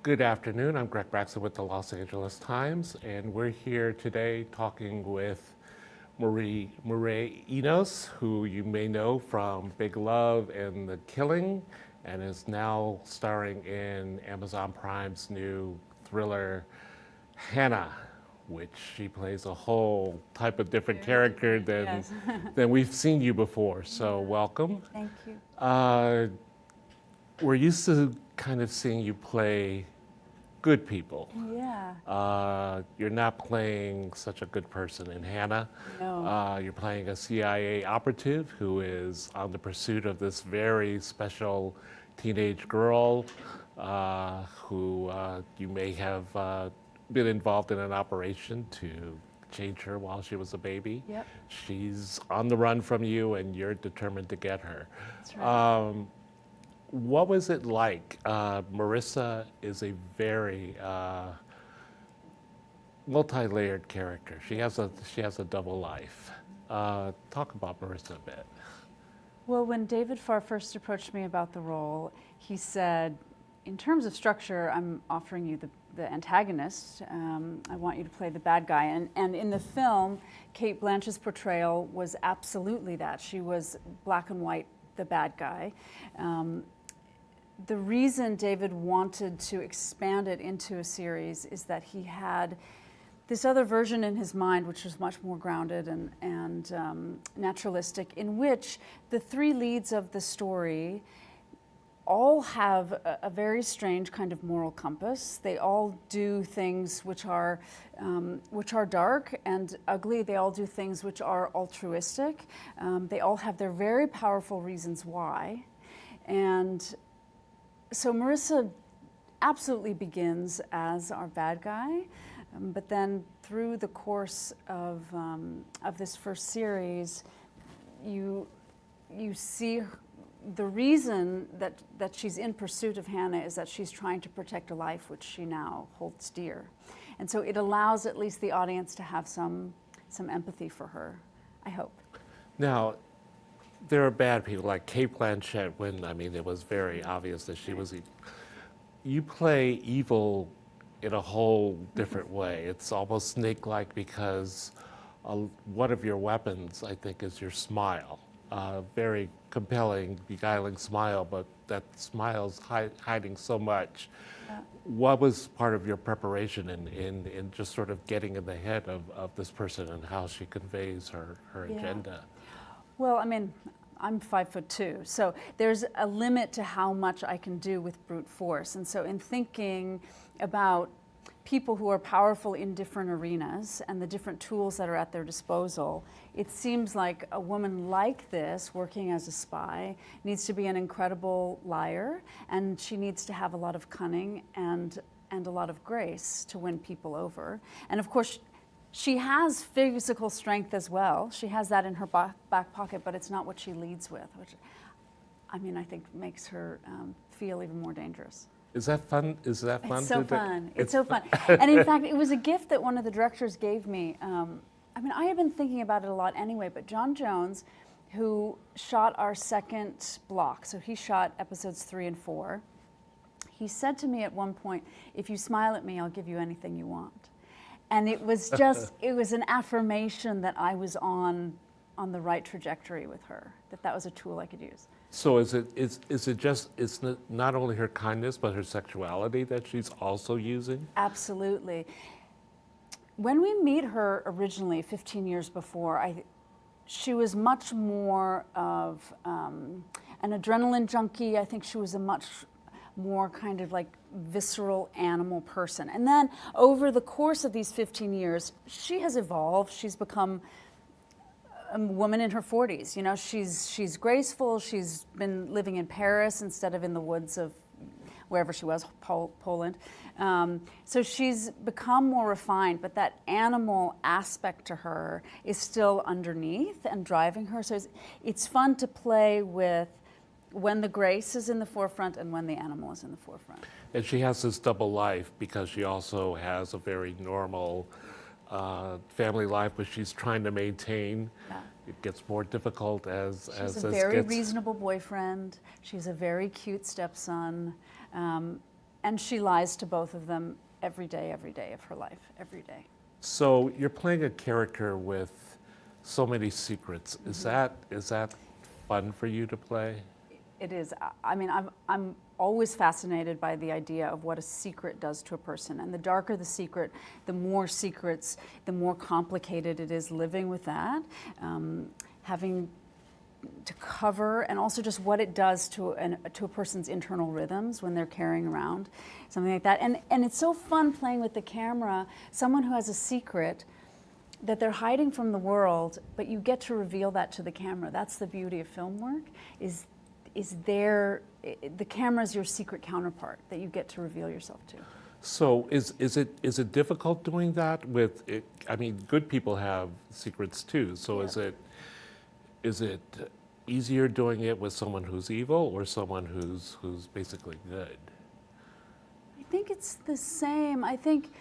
Good afternoon. I'm Greg Braxton with the Los Angeles Times, and we're here today talking with Mireille Enos, who you may know from Big Love and The Killing, and is now starring in Amazon Prime's new thriller, Hanna, which she plays a whole type of different character than Yes. than we've seen you before. So welcome. Thank you. We're used to kind of seeing you play good people. Yeah. You're not playing such a good person in Hanna. No. You're playing a CIA operative who is on the pursuit of this very special teenage girl who you may have been involved in an operation to change her while she was a baby. Yep. She's on the run from you and you're determined to get her. That's right. What was it like? Marissa is a very multi-layered character. She has a double life. Talk about Marissa a bit. Well, when David Farr first approached me about the role, he said, in terms of structure, I'm offering you the antagonist. I want you to play the bad guy. And in the film, Cate Blanchett's portrayal was absolutely that. She was black and white, the bad guy. The reason David wanted to expand it into a series is that he had this other version in his mind, which was much more grounded and naturalistic, in which the three leads of the story all have a very strange kind of moral compass. They all do things which are dark and ugly. They all do things which are altruistic. They all have their very powerful reasons why. And so Marissa absolutely begins as our bad guy, but then through the course of this first series, you see the reason that she's in pursuit of Hanna is that she's trying to protect a life which she now holds dear. And so it allows at least the audience to have some empathy for her, I hope. Now, there are bad people like Cate Blanchett it was very obvious that she was evil. You play evil in a whole different way. It's almost snake-like because one of your weapons, I think, is your smile. Very compelling, beguiling smile, but that smile's hiding so much. What was part of your preparation in just sort of getting in the head of this person and how she conveys her agenda? Well, I'm 5'2", so there's a limit to how much I can do with brute force. And so in thinking about people who are powerful in different arenas and the different tools that are at their disposal, it seems like a woman like this, working as a spy, needs to be an incredible liar, and she needs to have a lot of cunning and a lot of grace to win people over. And of course, she has physical strength as well. She has that in her back pocket, but it's not what she leads with, which I think makes her feel even more dangerous. Is that fun? Is that fun? It's so fun. It's so fun. And in fact, it was a gift that one of the directors gave me. I have been thinking about it a lot anyway, but John Jones, who shot our second block, so he shot episodes 3 and 4, he said to me at one point, if you smile at me, I'll give you anything you want. And it was just, it was an affirmation that I was on the right trajectory with her, that was a tool I could use. So is it just, it's not only her kindness, but her sexuality that she's also using? Absolutely. When we meet her originally, 15 years before, she was much more of an adrenaline junkie. I think she was a much more kind of like visceral animal person. And then over the course of these 15 years, she has evolved. She's become a woman in her 40s. You know, she's graceful. She's been living in Paris instead of in the woods of wherever she was, Poland. So she's become more refined, but that animal aspect to her is still underneath and driving her. So it's fun to play with when the grace is in the forefront and when the animal is in the forefront. And she has this double life because she also has a very normal family life, which she's trying to maintain. Yeah. It gets more difficult as She's a this very gets... reasonable boyfriend. She's a very cute stepson. and she lies to both of them every day of her life, every day. So you're playing a character with so many secrets. Is that fun for you to play? It is. I mean, I'm always fascinated by the idea of what a secret does to a person. And the darker the secret, the more secrets, the more complicated it is living with that. Having to cover, and also just what it does to a person's internal rhythms when they're carrying around something like that. And it's so fun playing with the camera, someone who has a secret that they're hiding from the world, but you get to reveal that to the camera. That's the beauty of film work, is the camera is your secret counterpart that you get to reveal yourself to. So is it difficult doing that with it? I mean, good people have secrets too. So Yeah. is it easier doing it with someone who's evil or someone who's basically good? I think it's the same. I think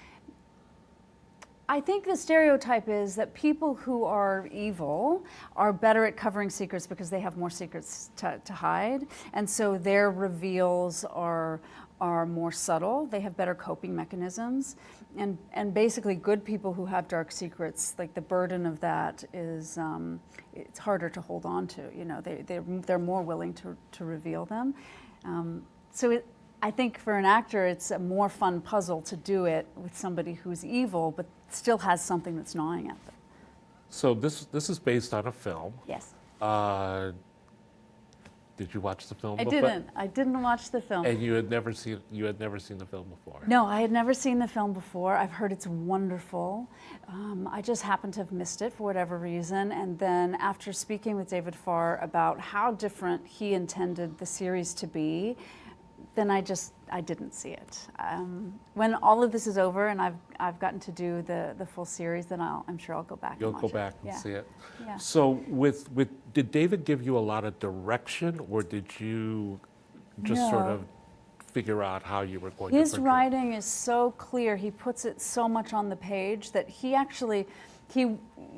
the stereotype is that people who are evil are better at covering secrets because they have more secrets to hide. And so their reveals are more subtle. They have better coping mechanisms. And basically good people who have dark secrets, like the burden of that is, it's harder to hold on to. You know, they're more willing to reveal them. I think for an actor, it's a more fun puzzle to do it with somebody who's evil, but still has something that's gnawing at them. So this is based on a film. Yes. Did you watch the film I before? I didn't watch the film. And you had never seen the film before? No, I had never seen the film before. I've heard it's wonderful. I just happened to have missed it for whatever reason. And then after speaking with David Farr about how different he intended the series to be, then I didn't see it. When all of this is over and I've gotten to do the full series, then I'm sure I'll go back. You'll and go watch back it. and see it. Yeah. So did David give you a lot of direction, or did you just sort No. of figure out how you were going His to portray? writing is so clear. He puts it so much on the page that he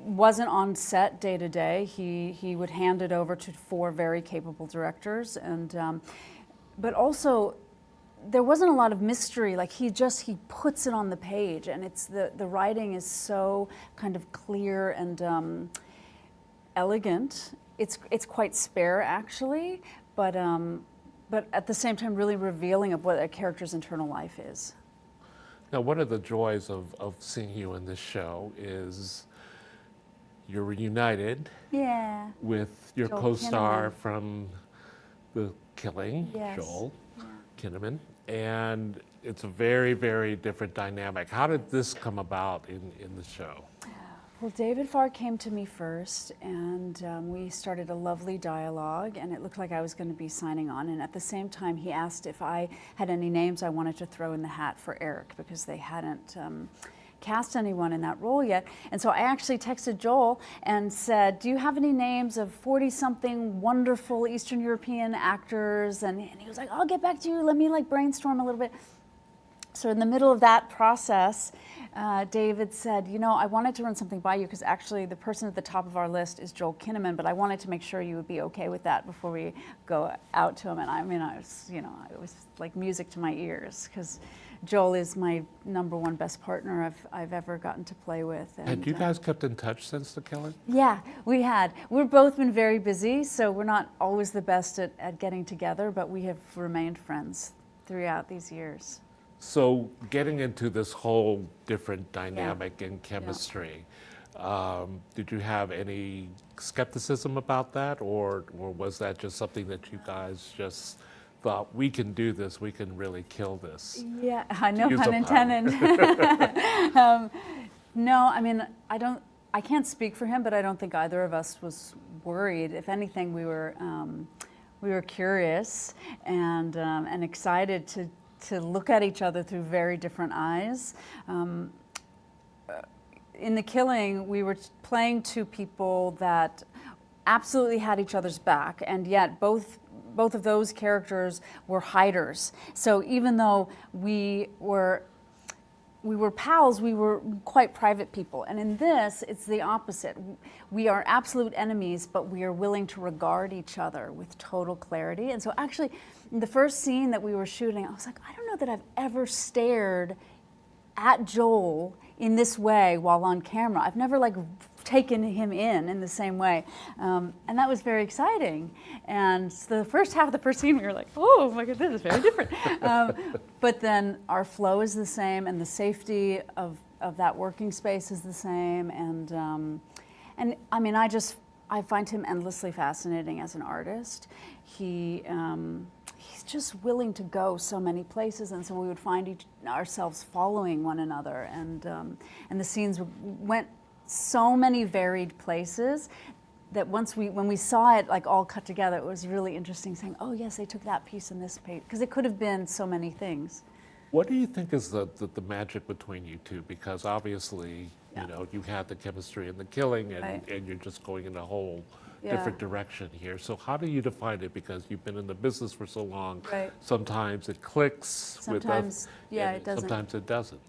wasn't on set day to day. He would hand it over to 4 very capable directors, and but also there wasn't a lot of mystery. Like he puts it on the page, and it's the writing is so kind of clear and elegant. It's quite spare actually, but at the same time really revealing of what a character's internal life is. Now, one of the joys of seeing you in this show is you're reunited Yeah. with your Joel co-star Kinnaman. from The Killing, Yes. Joel Yeah. Kinnaman, and it's a very, very different dynamic. How did this come about in the show? Well, David Farr came to me first, and we started a lovely dialogue, and it looked like I was going to be signing on. And at the same time, he asked if I had any names I wanted to throw in the hat for Eric, because they hadn't cast anyone in that role yet. And so I actually texted Joel and said, do you have any names of 40-something wonderful Eastern European actors? And he was like, I'll get back to you. Let me brainstorm a little bit. So in the middle of that process, David said, I wanted to run something by you because actually the person at the top of our list is Joel Kinnaman, but I wanted to make sure you would be okay with that before we go out to him. And I mean, it was like music to my ears because Joel is my #1 best partner I've ever gotten to play with. And Had you guys kept in touch since The Killing? Yeah, we had. We've both been very busy, so we're not always the best at getting together, but we have remained friends throughout these years. So getting into this whole different dynamic and chemistry, did you have any skepticism about that, or was that just something that you guys just thought, we can do this, we can really kill this? Yeah, I know, Use pun a pun. intended. No, I mean, I can't speak for him, but I don't think either of us was worried. If anything, we were curious and excited to look at each other through very different eyes. In The Killing, we were playing 2 people that absolutely had each other's back, and yet both of those characters were hiders. So even though we were we were pals, we were quite private people. And in this, it's the opposite. We are absolute enemies, but we are willing to regard each other with total clarity. And so actually, in the first scene that we were shooting, I was like, I don't know that I've ever stared at Joel in this way while on camera. I've never like taken him in the same way. And that was very exciting. And so the first half of the first scene, we were like, oh my God, this is very different. But then our flow is the same, and the safety of that working space is the same. And I mean, I find him endlessly fascinating as an artist. He's just willing to go so many places, and so we would find ourselves following one another. And the scenes went so many varied places that when we saw it like all cut together, it was really interesting saying, oh yes, they took that piece in this page, because it could have been so many things. What do you think is the magic between you two? Because obviously, Yeah. you know, you had the chemistry in the killing, and, Right. and you're just going in a whole Yeah. different direction here. So how do you define it? Because you've been in the business for so long. Right. Sometimes it clicks with Sometimes, us, yeah, and it doesn't. sometimes it doesn't.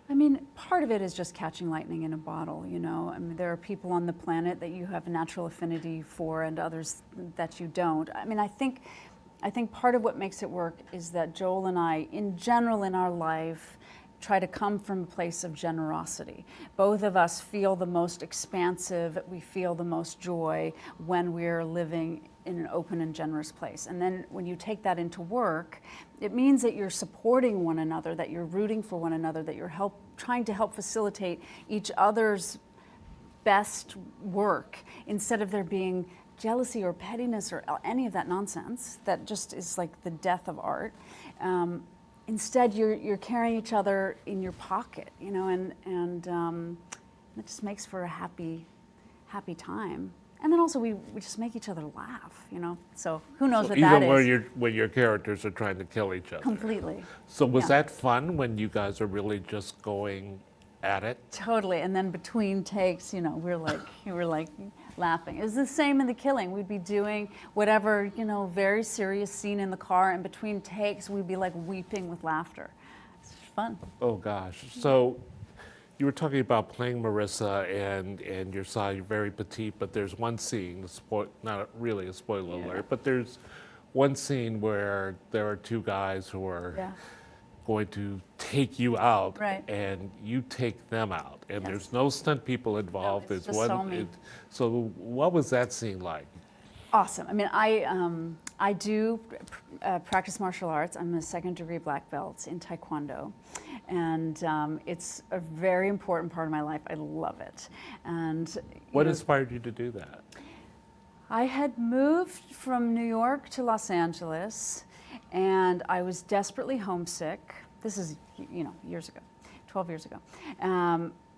I mean, part of it is just catching lightning in a bottle, you know. I mean, there are people on the planet that you have a natural affinity for and others that you don't. I mean, I think part of what makes it work is that Joel and I, in general in our life, try to come from a place of generosity. Both of us feel the most expansive, we feel the most joy when we're living in an open and generous place. And then when you take that into work, it means that you're supporting one another, that you're rooting for one another, that you're trying to help facilitate each other's best work, instead of there being jealousy or pettiness or any of that nonsense that just is like the death of art. Instead, you're carrying each other in your pocket, you know, and it just makes for a happy time. And then also we just make each other laugh, you know. So who knows what that Even is? when your characters are trying to kill each other. Completely. So was Yeah. that fun when you guys are really just going at it? Totally. And then between takes, you know, we're like laughing. It was the same in the killing. We'd be doing whatever, you know, very serious scene in the car, and between takes we'd be like weeping with laughter. It's fun. Oh gosh. So you were talking about playing Marissa, and you're very petite, but there's one scene, not really a spoiler Yeah. alert, but there's one scene where there are two guys who are Yeah. going to take you out, Right. and you take them out, and Yes. there's no stunt people involved. it's There's just all me. So what was that scene like? Awesome. I mean, I do practice martial arts. I'm a second-degree black belt in Taekwondo, and it's a very important part of my life. I love it. And What you know, inspired you to do that? I had moved from New York to Los Angeles, and I was desperately homesick. This is, you know, years ago, 12 years ago.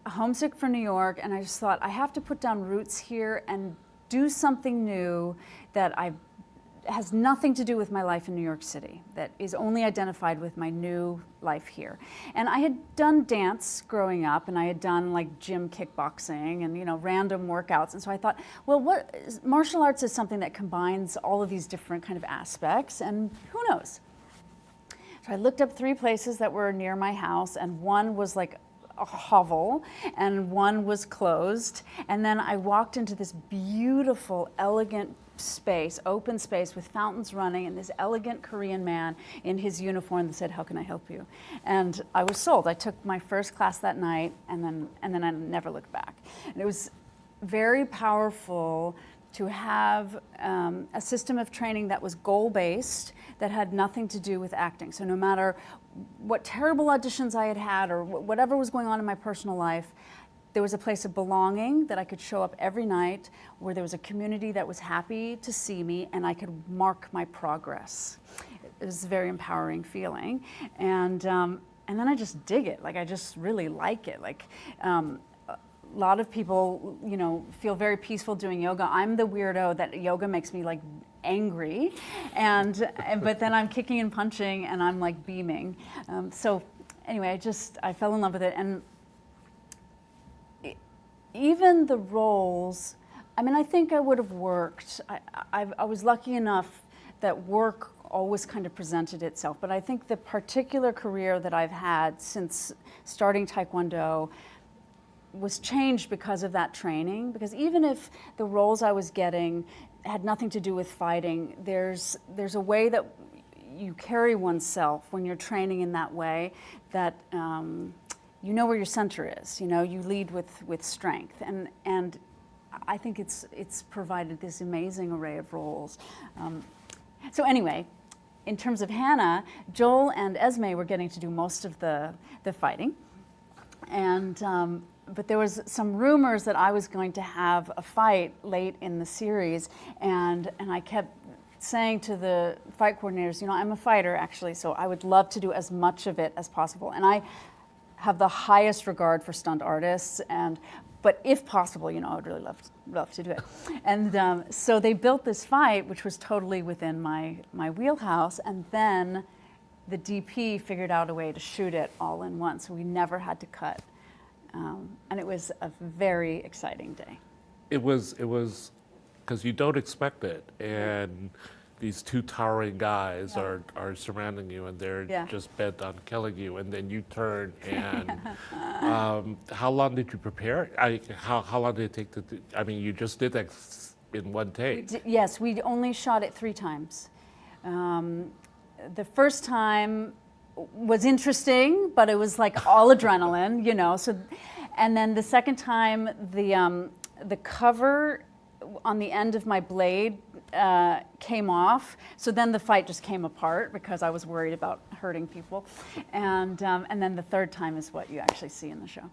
Homesick for New York, and I just thought, I have to put down roots here and do something new that has nothing to do with my life in New York City, that is only identified with my new life here. And I had done dance growing up, and I had done like gym kickboxing and, you know, random workouts. And so I thought, well, martial arts is something that combines all of these different kind of aspects, and who knows? So I looked up 3 places that were near my house, and one was like a hovel, and one was closed. And then I walked into this beautiful, elegant space, open space with fountains running, and this elegant Korean man in his uniform that said, "How can I help you?" And I was sold. I took my first class that night, and then I never looked back. And it was very powerful to have a system of training that was goal-based, that had nothing to do with acting. So no matter what terrible auditions I had had or whatever was going on in my personal life, there was a place of belonging that I could show up every night, where there was a community that was happy to see me, and I could mark my progress. It was a very empowering feeling. And then I just dig it. Like, I just really like it. Like, a lot of people, you know, feel very peaceful doing yoga. I'm the weirdo that yoga makes me like angry, but then I'm kicking and punching, and I'm like beaming. So anyway, I fell in love with it. And even the roles, I mean, I think I would have worked. I was lucky enough that work always kind of presented itself. But I think the particular career that I've had since starting Taekwondo was changed because of that training. Because even if the roles I was getting had nothing to do with fighting, there's a way that you carry oneself when you're training in that way that you know where your center is. You know, you lead with strength, and I think it's provided this amazing array of roles. So anyway, in terms of Hanna, Joel and Esme were getting to do most of the fighting, and but there was some rumors that I was going to have a fight late in the series, and I kept saying to the fight coordinators, you know, I'm a fighter actually, so I would love to do as much of it as possible, and I have the highest regard for stunt artists, but if possible, you know, I would really love to do it. And so they built this fight, which was totally within my wheelhouse, and then the DP figured out a way to shoot it all in one, so we never had to cut. And it was a very exciting day. It was because you don't expect it, and these two towering guys are surrounding you, and they're just bent on killing you, and then you turn and how long did you prepare? How long did it take to do? I mean, you just did that in one take. Yes, we only shot it 3 times. The first time was interesting, but it was like all adrenaline, you know. So, and then the second time, the cover on the end of my blade came off. So then the fight just came apart because I was worried about hurting people. And then the third time is what you actually see in the show.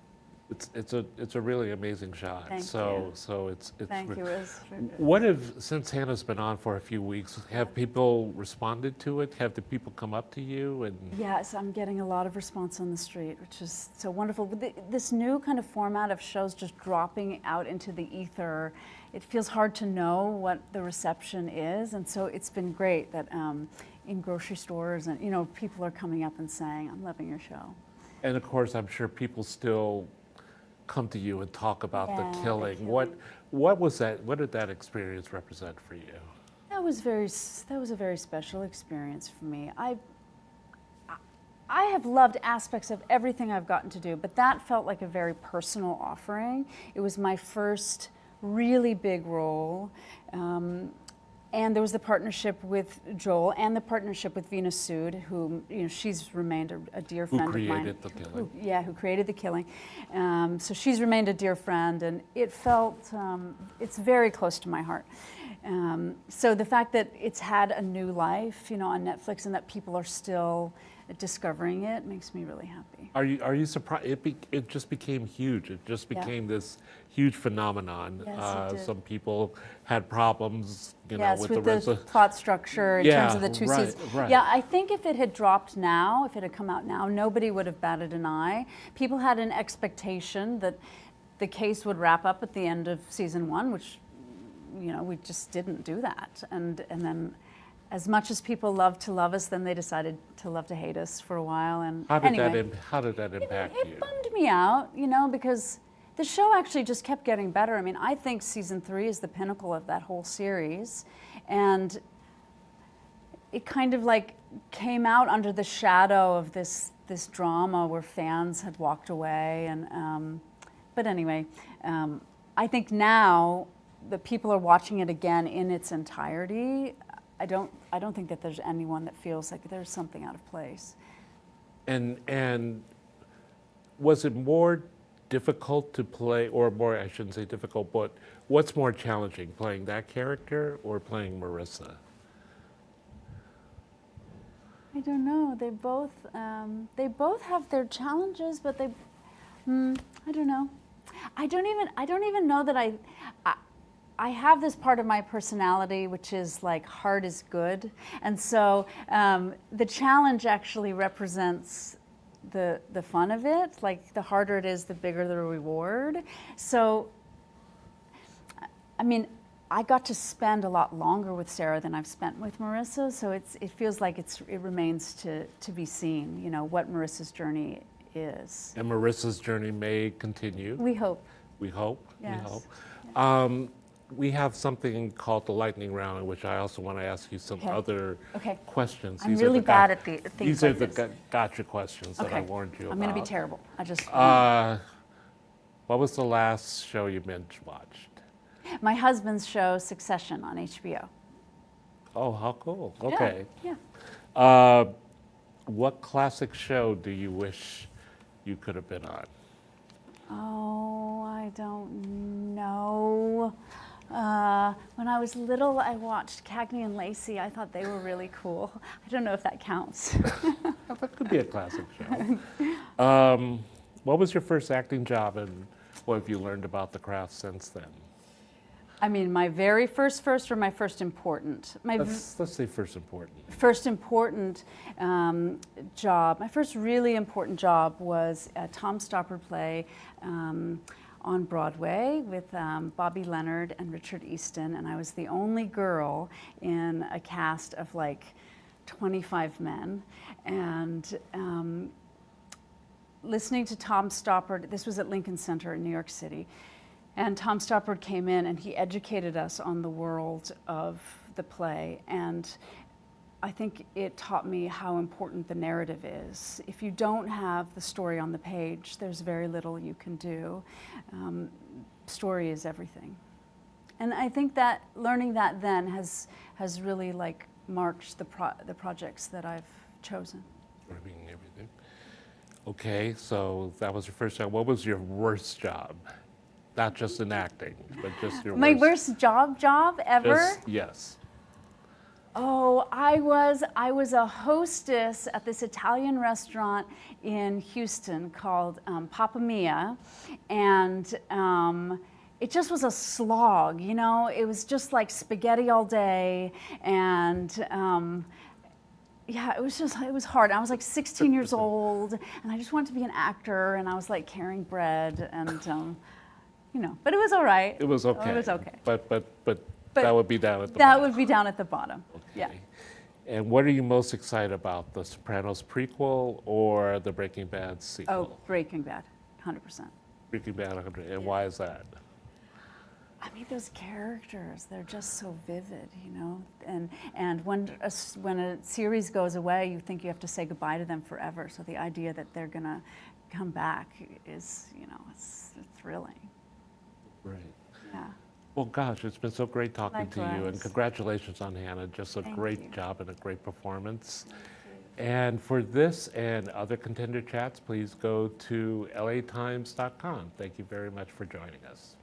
It's a really amazing shot. Thank so you. so it's Thank you. It was very good. What if, since Hannah's been on for a few weeks, have people responded to it? Have the people come up to you and? Yes, I'm getting a lot of response on the street, which is so wonderful. This new kind of format of shows just dropping out into the ether, it feels hard to know what the reception is, and so it's been great that in grocery stores and, you know, people are coming up and saying, I'm loving your show. And of course, I'm sure people still come to you and talk about the killing. What was that? What did that experience represent for you? That was a very special experience for me. I have loved aspects of everything I've gotten to do, but that felt like a very personal offering. It was my first really big role. And there was the partnership with Joel and the partnership with Veena Sood, who, you know, she's remained a dear friend of mine. Who created the killing. Who created the killing. So she's remained a dear friend, and it felt, it's very close to my heart. So the fact that it's had a new life, you know, on Netflix, and that people are still discovering it makes me really happy. Are you surprised? It just became huge. It just became this huge phenomenon. Yes, it did. Some people had problems, you know, with the rest the of plot structure in terms of the two seasons. Right. Yeah, I think if it had dropped now, if it had come out now, nobody would have batted an eye. People had an expectation that the case would wrap up at the end of season 1, which, you know, we just didn't do that. And then, as much as people love to love us, then they decided to love to hate us for a while. And how did anyway, that impact you? It bummed me out, you know, because the show actually just kept getting better. I mean, I think season 3 is the pinnacle of that whole series, and it kind of like came out under the shadow of this drama where fans had walked away. And but anyway, I think now that people are watching it again in its entirety, I don't think that there's anyone that feels like there's something out of place. And was it more difficult to play, or more, I shouldn't say difficult, but what's more challenging, playing that character or playing Marissa? I don't know. They both have their challenges, but I don't know. I don't even know that I have this part of my personality, which is like hard is good. And so the challenge actually represents the fun of it. Like the harder it is, the bigger the reward. So, I mean, I got to spend a lot longer with Sarah than I've spent with Marissa. So it feels like it remains to be seen, you know, what Marissa's journey is. And Marissa's journey may continue. We hope. We hope. Yes. We hope. we have something called the lightning round, in which I also want to ask you some Okay. other Okay. questions. I'm These are really the bad at things These like are the this. gotcha questions that I Okay. warned you about. I'm going to be terrible. I just. What was the last show you binge watched? My husband's show, Succession, on HBO. Oh, how cool. Okay. Yeah. What classic show do you wish you could have been on? Oh, I don't know. When I was little, I watched Cagney and Lacey. I thought they were really cool. I don't know if that counts. That could be a classic show. What was your first acting job, and what have you learned about the craft since then? I mean, my very first or my first important? Let's say first important. First important job, my first really important job was a Tom Stoppard play on Broadway with Bobby Leonard and Richard Easton, and I was the only girl in a cast of like 25 men. And listening to Tom Stoppard, this was at Lincoln Center in New York City, and Tom Stoppard came in and he educated us on the world of the play. And I think it taught me how important the narrative is. If you don't have the story on the page, there's very little you can do. Story is everything. And I think that learning that then has really like marked the projects that I've chosen. Everything. Okay, so that was your first job. What was your worst job? Not just in acting, but just your My worst job ever? Yes. Oh, I was a hostess at this Italian restaurant in Houston called Papa Mia, and it just was a slog, you know? It was just like spaghetti all day, and yeah, it was hard. I was like 16 years old, and I just wanted to be an actor, and I was like carrying bread, and you know, but it was all right. It was okay. It was okay. But that would be down at the bottom. That would be down at the bottom. Okay. Yeah. And what are you most excited about, the Sopranos prequel or the Breaking Bad sequel? Oh, Breaking Bad, 100%. Breaking Bad 100. And why is that? I mean, those characters, they're just so vivid, you know? And when a series goes away, you think you have to say goodbye to them forever. So the idea that they're going to come back is, you know, it's thrilling. Right. Yeah. Well, gosh, it's been so great talking to you, and Likewise. congratulations on Hanna. Just a Thank great you. job and a great performance. And for this and other Contender Chats, please go to latimes.com. Thank you very much for joining us.